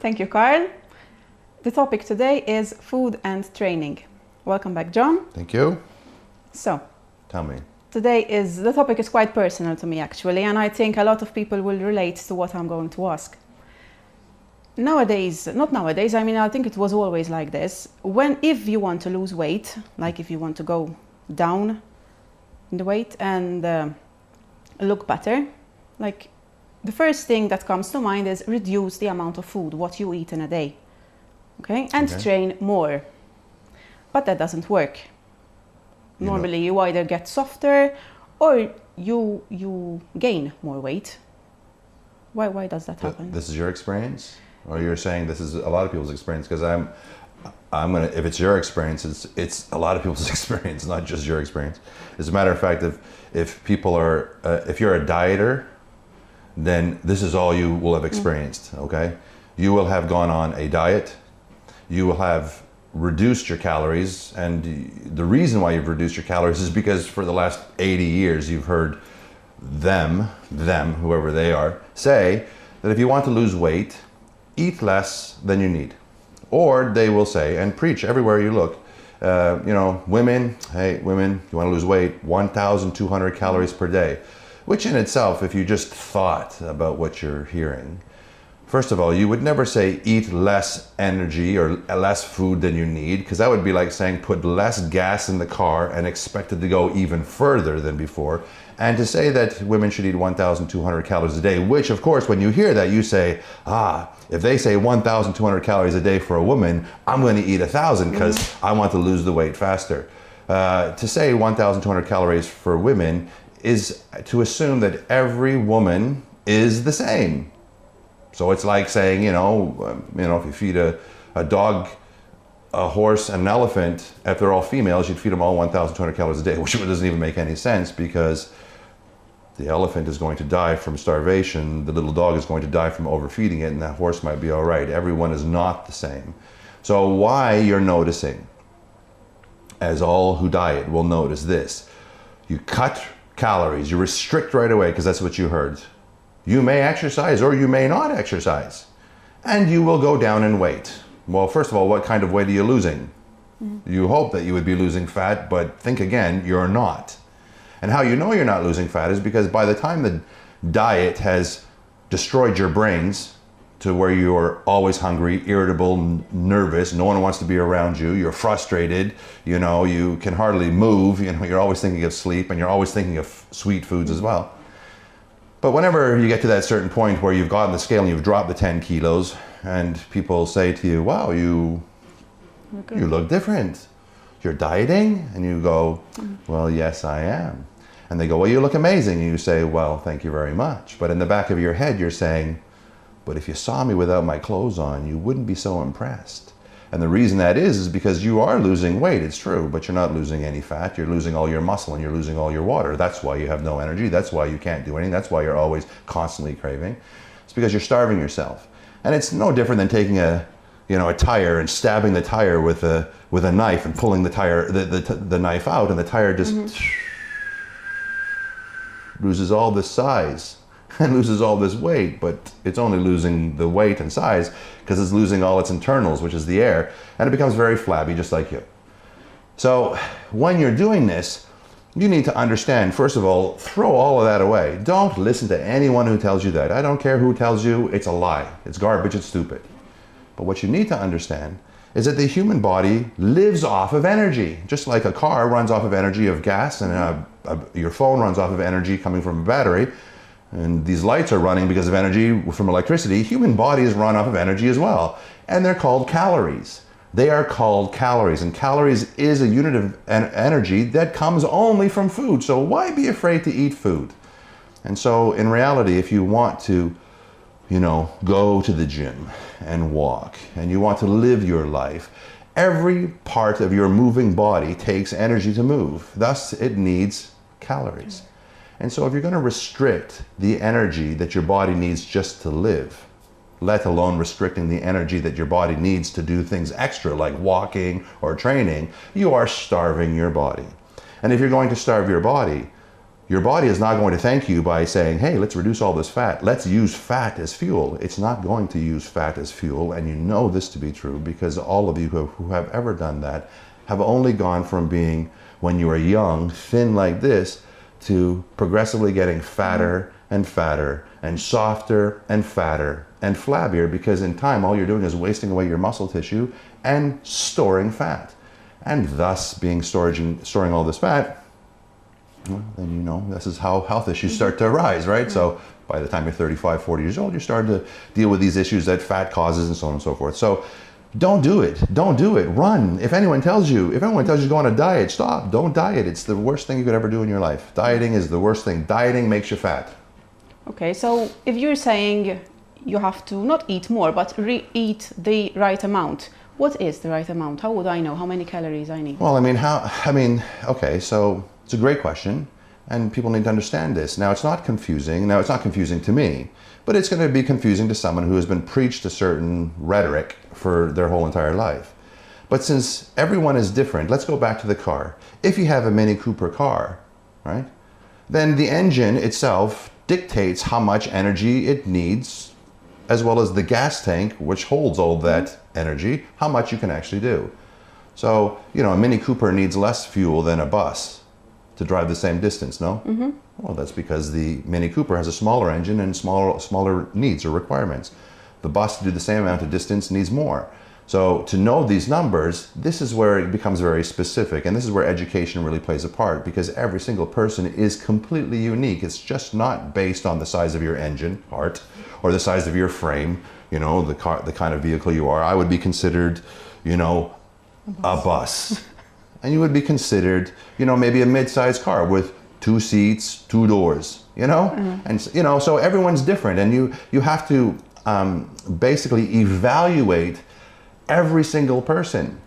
Thank you, Carl. The topic today is food and training. Welcome back, John. Thank you. So, Tell me. the topic is quite personal to me actually, and I think a lot of people will relate to what I'm going to ask. Nowadays, not nowadays, I mean, I think it was always like this. If you want to lose weight, like if you want to go down in the weight and look better, like the first thing that comes to mind is reduce the amount of food, what you eat in a day, okay? And train more. But that doesn't work. Normally you either get softer or you gain more weight. Why does that happen? This is your experience? Or you're saying this is a lot of people's experience? Because if it's your experience, it's a lot of people's experience, not just your experience. As a matter of fact, if you're a dieter, then this is all you will have experienced, okay? You will have gone on a diet, you will have reduced your calories, and the reason why you've reduced your calories is because for the last 80 years you've heard them, whoever they are, say that if you want to lose weight, eat less than you need. Or they will say, and preach everywhere you look, women, you want to lose weight, 1,200 calories per day. Which in itself, if you just thought about what you're hearing, first of all, you would never say eat less energy or less food than you need, because that would be like saying put less gas in the car and expect it to go even further than before. And to say that women should eat 1,200 calories a day, which of course, when you hear that, you say, if they say 1,200 calories a day for a woman, I'm going to eat 1,000 because I want to lose the weight faster. To say 1,200 calories for women is to assume that every woman is the same. So it's like saying, if you feed a dog, a horse, and an elephant, if they're all females, you'd feed them all 1,200 calories a day, which doesn't even make any sense, because the elephant is going to die from starvation, the little dog is going to die from overfeeding it, and that horse might be all right. Everyone is not the same. So why you're noticing, as all who diet will notice this, you cut calories, you restrict right away, because that's what you heard. You may exercise or you may not exercise, and you will go down in weight. Well, first of all, what kind of weight are you losing? You hope that you would be losing fat, but think again, you're not. And how you know you're not losing fat is because by the time the diet has destroyed your brains to where you're always hungry, irritable, nervous, no one wants to be around you, you're frustrated, you can hardly move, you're always thinking of sleep, and you're always thinking of sweet foods as well. But whenever you get to that certain point where you've gotten the scale and you've dropped the 10 kilos, and people say to you, wow, you look different. You're dieting? And you go, well, yes, I am. And they go, well, you look amazing. And you say, well, thank you very much. But in the back of your head, you're saying, but if you saw me without my clothes on, you wouldn't be so impressed. And the reason that is because you are losing weight, it's true, but you're not losing any fat. You're losing all your muscle and you're losing all your water. That's why you have no energy. That's why you can't do anything. That's why you're always constantly craving. It's because you're starving yourself. And it's no different than taking a tire and stabbing the tire with a knife and pulling the knife out, and the tire just loses all this size and loses all this weight, but it's only losing the weight and size because it's losing all its internals, which is the air, and it becomes very flabby, just like you. So when you're doing this, you need to understand, first of all, throw all of that away. Don't listen to anyone who tells you that. I don't care who tells you, it's a lie. It's garbage, it's stupid. But what you need to understand is that the human body lives off of energy. Just like a car runs off of energy of gas, and your phone runs off of energy coming from a battery, and these lights are running because of energy from electricity. Human bodies run off of energy as well, and they're called calories. They are called calories, and calories is a unit of energy that comes only from food. So why be afraid to eat food? And so in reality, if you want to go to the gym and walk, and you want to live your life, every part of your moving body takes energy to move. Thus, it needs calories. And so if you're going to restrict the energy that your body needs just to live, let alone restricting the energy that your body needs to do things extra like walking or training, you are starving your body. And if you're going to starve your body, Your body is not going to thank you by saying, hey, let's reduce all this fat. Let's use fat as fuel. It's not going to use fat as fuel, and you know this to be true because all of you who have ever done that have only gone from being, when you were young, thin like this, to progressively getting fatter and fatter and softer and fatter and flabbier, because in time all you're doing is wasting away your muscle tissue and storing fat. And thus storing all this fat, well, then you know this is how health issues start to arise, right? So by the time you're 35, 40 years old, you're starting to deal with these issues that fat causes and so on and so forth. So don't do it. Don't do it. Run. If anyone tells you to go on a diet, stop. Don't diet. It's the worst thing you could ever do in your life. Dieting is the worst thing. Dieting makes you fat. Okay, so if you're saying you have to not eat more, but eat the right amount, what is the right amount? How would I know how many calories I need? Well, okay, so it's a great question, and people need to understand this. Now, it's not confusing. Now, it's not confusing to me, but it's going to be confusing to someone who has been preached a certain rhetoric for their whole entire life. But since everyone is different, let's go back to the car. If you have a Mini Cooper car, right, then the engine itself dictates how much energy it needs, as well as the gas tank, which holds all that energy, how much you can actually do. So, a Mini Cooper needs less fuel than a bus to drive the same distance, no? Mm-hmm. Well, that's because the Mini Cooper has a smaller engine and smaller needs or requirements. The bus, to do the same amount of distance, needs more. So to know these numbers, this is where it becomes very specific, and this is where education really plays a part, because every single person is completely unique. It's just not based on the size of your engine part or the size of your frame, the kind of vehicle you are. I would be considered, a bus. And you would be considered, maybe a mid-sized car with 2 seats, 2 doors, And, so everyone's different, and you have to basically evaluate every single person,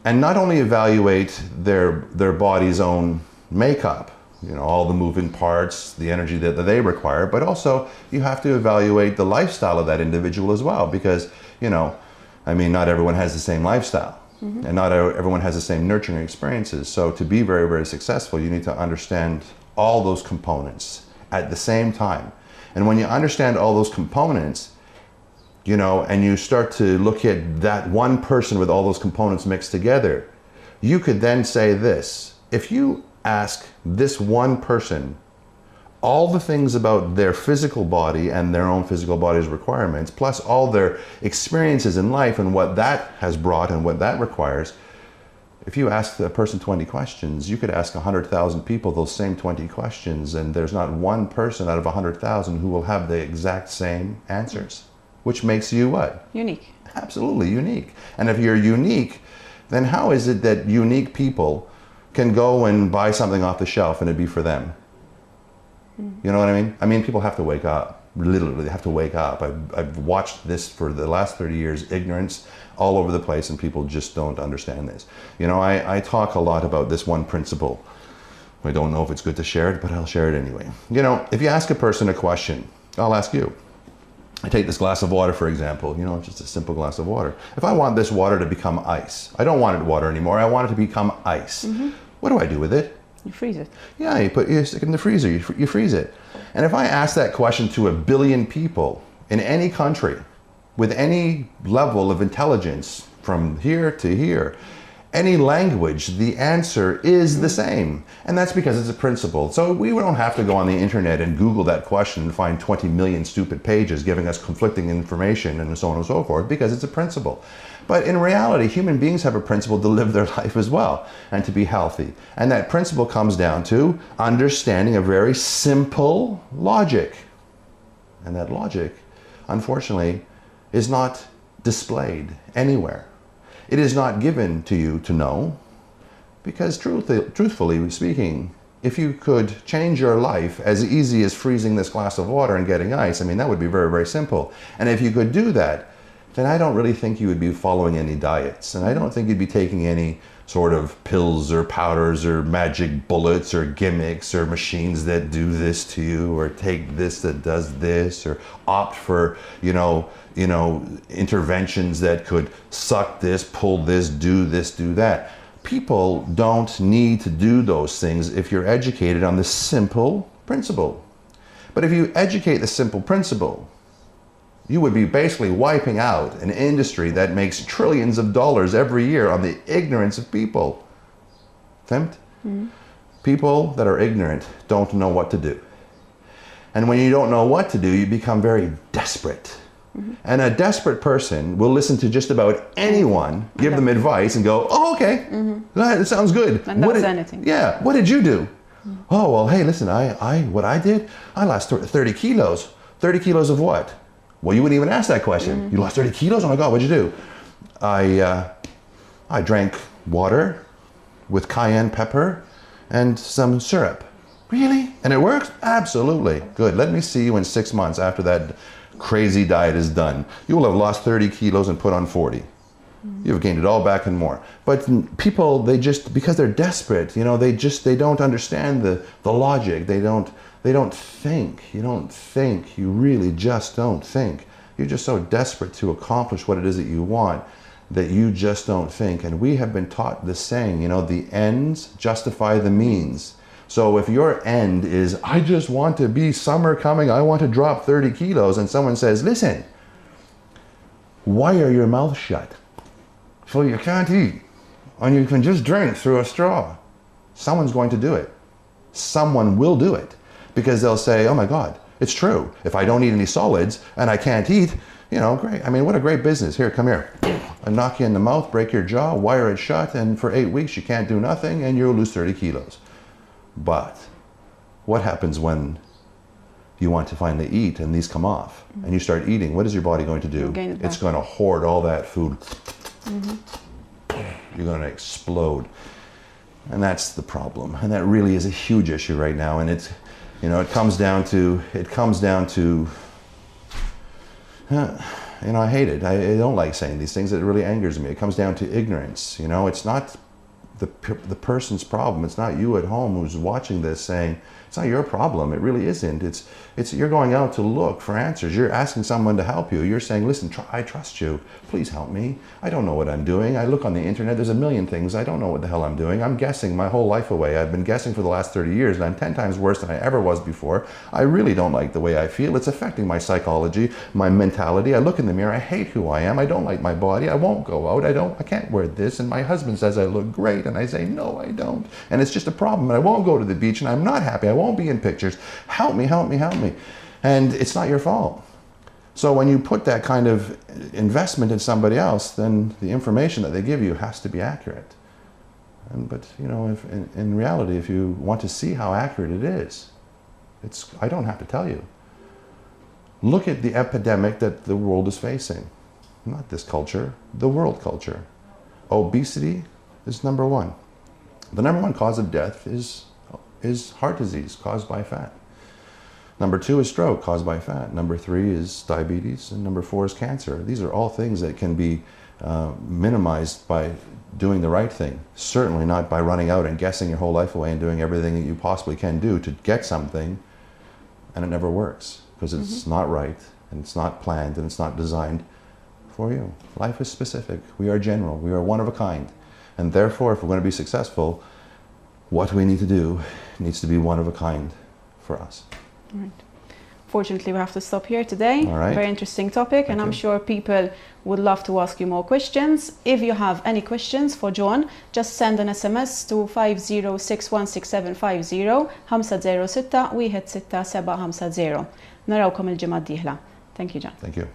and not only evaluate their body's own makeup, all the moving parts, the energy that they require, but also you have to evaluate the lifestyle of that individual as well, because not everyone has the same lifestyle. Mm-hmm. And not everyone has the same nurturing experiences. So to be very, very successful, you need to understand all those components at the same time. And when you understand all those components, and you start to look at that one person with all those components mixed together, you could then say this: if you ask this one person all the things about their physical body and their own physical body's requirements, plus all their experiences in life and what that has brought and what that requires, if you ask a person 20 questions, you could ask 100,000 people those same 20 questions, and there's not one person out of 100,000 who will have the exact same answers. Which makes you what? Unique. Absolutely unique. And if you're unique, then how is it that unique people can go and buy something off the shelf and it'd be for them? You know what I mean? People have to wake up. Literally, they have to wake up. I've watched this for the last 30 years, ignorance all over the place, and people just don't understand this. I talk a lot about this one principle. I don't know if it's good to share it, but I'll share it anyway. If you ask a person a question, I'll ask you. I take this glass of water, for example, just a simple glass of water. If I want this water to become ice, I don't want it water anymore, I want it to become ice. Mm-hmm. What do I do with it? You freeze it. Yeah, you stick it in the freezer, you freeze it. And if I ask that question to 1 billion people in any country, with any level of intelligence, from here to here, any language, the answer is the same. And that's because it's a principle. So we don't have to go on the internet and Google that question and find 20 million stupid pages giving us conflicting information and so on and so forth, because it's a principle. But in reality, human beings have a principle to live their life as well and to be healthy. And that principle comes down to understanding a very simple logic. And that logic, unfortunately, is not displayed anywhere. It is not given to you to know, because truthfully speaking, if you could change your life as easy as freezing this glass of water and getting ice, that would be very, very simple. And if you could do that, then I don't really think you would be following any diets. And I don't think you'd be taking any sort of pills or powders or magic bullets or gimmicks or machines that do this to you, or take this that does this, or opt for, interventions that could suck this, pull this, do that. People don't need to do those things if you're educated on the simple principle. But if you educate the simple principle, you would be basically wiping out an industry that makes trillions of dollars every year on the ignorance of people. Tempt? People that are ignorant don't know what to do. And when you don't know what to do, you become very desperate. And a desperate person will listen to just about anyone, give them advice and go, oh, okay, that sounds good. And that's anything. Yeah, what did you do? Oh, well, hey, listen, what I did, I lost 30 kilos. 30 kilos of what? Well, you wouldn't even ask that question. You lost 30 kilos? Oh my God, what'd you do? I drank water with cayenne pepper and some syrup. Really? And it works? Absolutely. Good. Let me see you in 6 months after that crazy diet is done. You will have lost 30 kilos and put on 40. You've gained it all back and more. But people, they just, because they're desperate, you know, they don't understand the logic. They don't think. You don't think. You really just don't think. You're just so desperate to accomplish what it is that you want that you just don't think. And we have been taught this saying, you know, the ends justify the means. So if your end is, I just want to be summer coming, I want to drop 30 kilos, and someone says, listen, wire your mouth shut so you can't eat and you can just drink through a straw. Someone's going to do it. Someone will do it because they'll say, oh my God, it's true. If I don't eat any solids and I can't eat, you know, great. I mean, what a great business. Here, come here. I knock you in the mouth, break your jaw, wire it shut, and for 8 weeks you can't do nothing and you'll lose 30 kilos. But what happens when you want to finally eat and these come off and you start eating? What is your body going to do? It's going to hoard all that food. You're going to explode. And that's the problem. And that really is a huge issue right now. And it's, you know, it comes down to, you know, I hate it. I don't like saying these things. It really angers me. It comes down to ignorance. You know, it's not the person's problem. It's not you at home who's watching this saying, it's not your problem. It really isn't. It's you're going out to look for answers. You're asking someone to help you. You're saying, listen, I trust you. Please help me. I don't know what I'm doing. I look on the internet. There's a million things. I don't know what the hell I'm doing. I'm guessing my whole life away. I've been guessing for the last 30 years and I'm 10 times worse than I ever was before. I really don't like the way I feel. It's affecting my psychology, my mentality. I look in the mirror. I hate who I am. I don't like my body. I won't go out. I can't wear this. And my husband says I look great. And I say, no, I don't. And it's just a problem. And I won't go to the beach and I'm not happy. I won't be in pictures. Help me, help me, help me. And it's not your fault. So when you put that kind of investment in somebody else, then the information that they give you has to be accurate. But you know, if in reality, if you want to see how accurate it is, I don't have to tell you. Look at the epidemic that the world is facing. Not this culture, the world culture. Obesity is number one. The number one cause of death is heart disease caused by fat. Number two is stroke caused by fat. Number three is diabetes. And number four is cancer. These are all things that can be minimized by doing the right thing. Certainly not by running out and guessing your whole life away and doing everything that you possibly can do to get something, and it never works because it's not right and it's not planned and it's not designed for you. Life is specific. We are general. We are one of a kind. And therefore, if we're going to be successful, what we need to do needs to be one of a kind for us. Right. Fortunately, we have to stop here today. All right. Very interesting topic, and I'm sure people would love to ask you more questions. If you have any questions for John, just send an SMS to 50616750 506 16750. Narawkom il-ġimgħa d-dieħla. Thank you, John. Thank you.